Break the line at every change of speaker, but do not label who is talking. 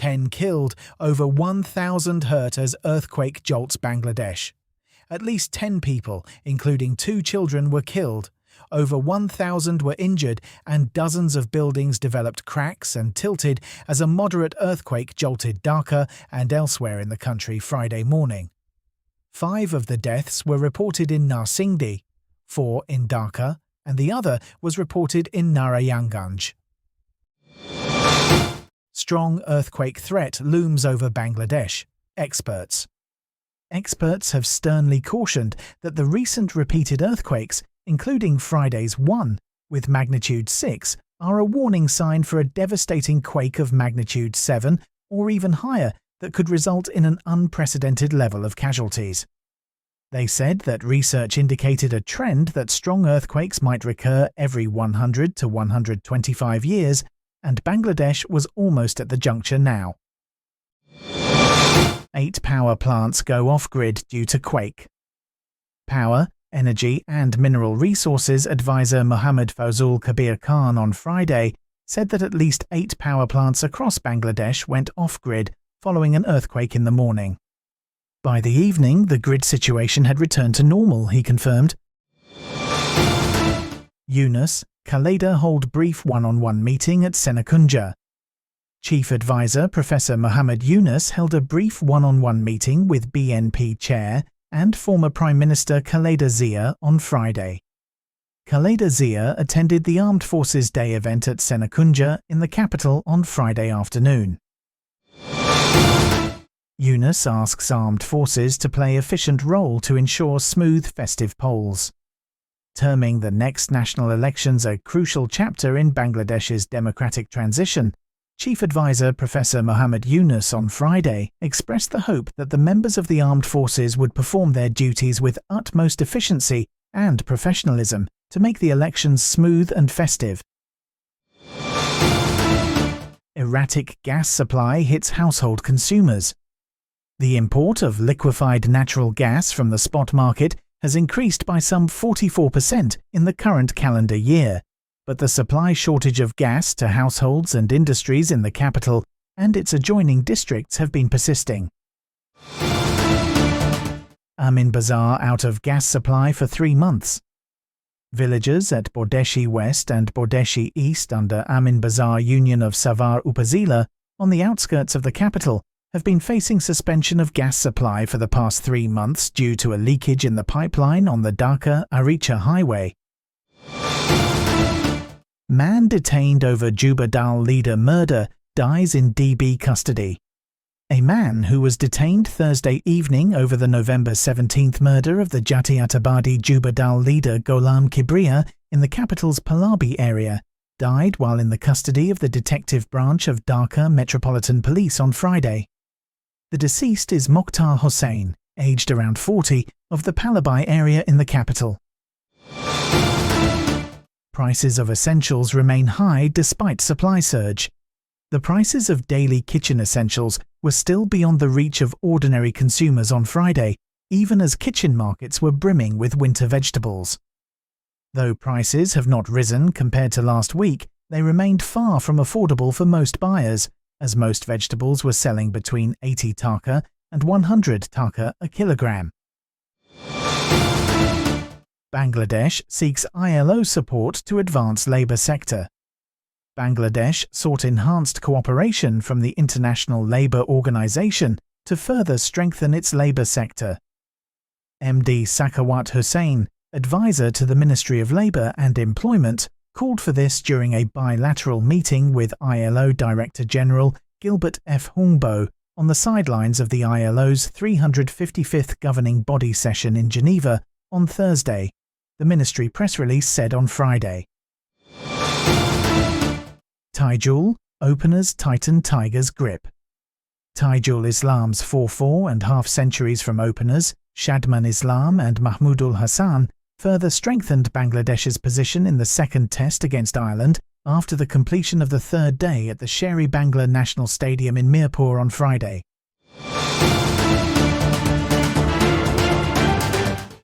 10 killed, over 1,000 hurt as earthquake jolts Bangladesh. At least 10 people, including 2 children, were killed. Over 1,000 were injured and dozens of buildings developed cracks and tilted as a moderate earthquake jolted Dhaka and elsewhere in the country Friday morning. 5 of the deaths were reported in Narsingdi, 4 in Dhaka, and the other was reported in Narayanganj. Strong earthquake threat looms over Bangladesh. Experts have sternly cautioned that the recent repeated earthquakes, including Friday's one with magnitude 6, are a warning sign for a devastating quake of magnitude 7 or even higher that could result in an unprecedented level of casualties. They said that research indicated a trend that strong earthquakes might recur every 100 to 125 years, and Bangladesh was almost at the juncture now. 8 power plants go off-grid due to quake. Power, Energy and Mineral Resources Advisor Mohammad Fawzul Kabir Khan on Friday said that at least 8 power plants across Bangladesh went off-grid following an earthquake in the morning. By the evening, the grid situation had returned to normal, he confirmed. Yunus Khaleda hold brief one-on-one meeting at Senakunja. Chief Advisor Professor Muhammad Yunus held a brief one-on-one meeting with BNP Chair and former Prime Minister Khaleda Zia on Friday. Khaleda Zia attended the Armed Forces Day event at Senakunja in the capital on Friday afternoon. Yunus asks armed forces to play efficient role to ensure smooth festive polls. Terming the next national elections a crucial chapter in Bangladesh's democratic transition, Chief Advisor Professor Muhammad Yunus on Friday expressed the hope that the members of the armed forces would perform their duties with utmost efficiency and professionalism to make the elections smooth and festive. Erratic gas supply hits household consumers. The import of liquefied natural gas from the spot market has increased by some 44% in the current calendar year, but the supply shortage of gas to households and industries in the capital and its adjoining districts have been persisting. Amin Bazar out of gas supply for 3 months. Villagers at Bordeshi West and Bordeshi East under Amin Bazar Union of Savar Upazila on the outskirts of the capital have been facing suspension of gas supply for the past 3 months due to a leakage in the pipeline on the Dhaka-Aricha highway. Man detained over Juba Dal leader murder dies in DB custody. A man who was detained Thursday evening over the November 17th murder of the Jatiyatabadi Juba Dal leader Gholam Kibriya in the capital's Palabi area died while in the custody of the detective branch of Dhaka Metropolitan Police on Friday. The deceased is Mokhtar Hossain, aged around 40, of the Palabi area in the capital. Prices of essentials remain high despite supply surge. The prices of daily kitchen essentials were still beyond the reach of ordinary consumers on Friday, even as kitchen markets were brimming with winter vegetables. Though prices have not risen compared to last week, they remained far from affordable for most buyers, as most vegetables were selling between 80 taka and 100 taka a kilogram. Bangladesh seeks ILO support to advance labour sector. Bangladesh sought enhanced cooperation from the International Labour Organization to further strengthen its labour sector. MD Sakawat Hussain, advisor to the Ministry of Labour and Employment, called for this during a bilateral meeting with ILO Director General Gilbert F. Hungbo on the sidelines of the ILO's 355th governing body session in Geneva on Thursday, the ministry press release said on Friday. Taijul, openers tighten Tiger's grip. Taijul Islam's 4.5 centuries from openers, Shadman Islam and Mahmudul Hassan, further strengthened Bangladesh's position in the second test against Ireland after the completion of the third day at the Sherry Bangla National Stadium in Mirpur on Friday.